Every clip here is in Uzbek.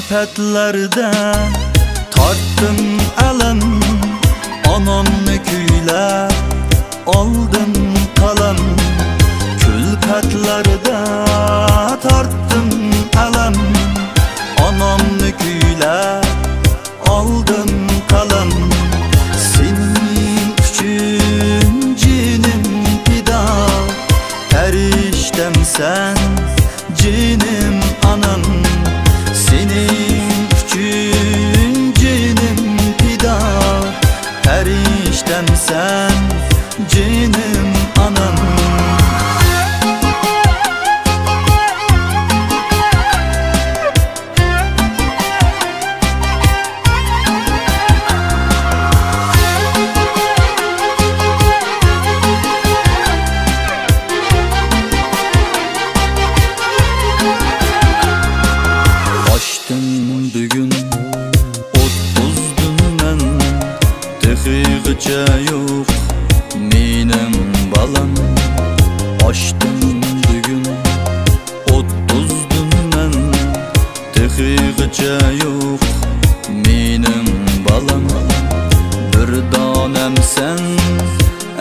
Külfetlarda tarttım alam, anamni kuylab oldim qalam. Külfetlarda tarttım alam, anamni kuylab oldim qalam. Sening uchun jinim fido, farishtamsan jinim anam. Sening uchun jinim fido, farishtamsan jinim anam. Bugun 30'dun texig'icha yo'q mening balam. Ochdim bugun 30'dun texig'icha yo'q mening balam. Bir donamsan,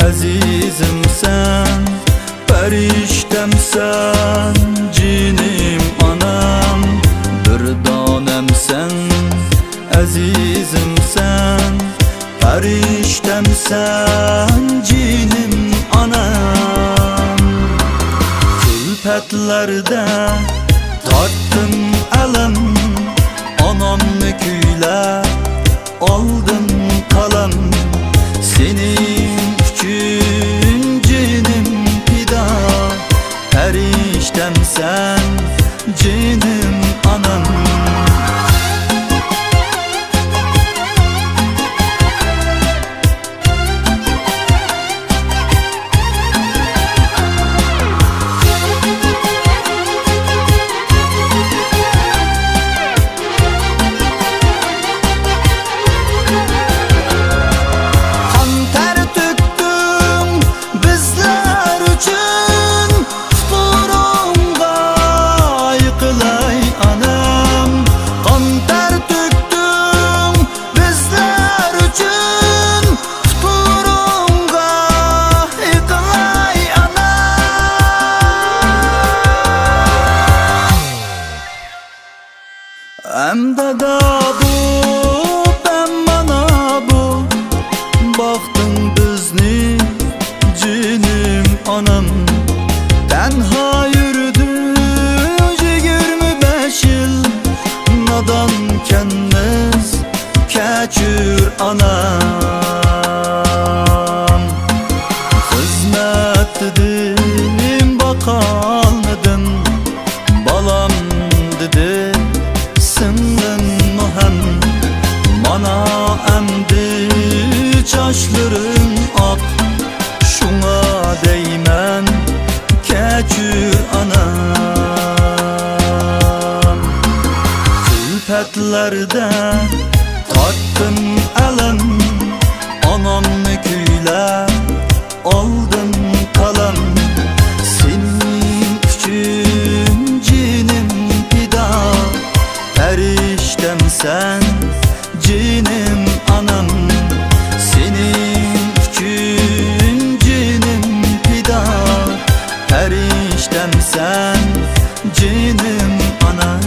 azizimsan, farishtamsan jinim anam. Bir donamsan, azizimsan, farishtamsan jinim anam. Külfetlarda tarttım alam, anamni kuylab oldim qalam. Sening uchun jinim fido, farishtamsan jinim anam. Emdada bu, ben mana bu, baktın bizni jinim anam. Tenha yürüdü 25 yıl, nadan kenmez keçür anam. Hizmet dedim bakalmadım, balam dedi senden muhem. Mana emdi çaşların ak, şuna değmen keçür anam. Külfetlarda tarttım alam, anamni kuylab oldim qalam. Sening uchun jinim fido, farishtamsan jinim anam. Sening uchun jinim fido, farishtamsan jinim anam.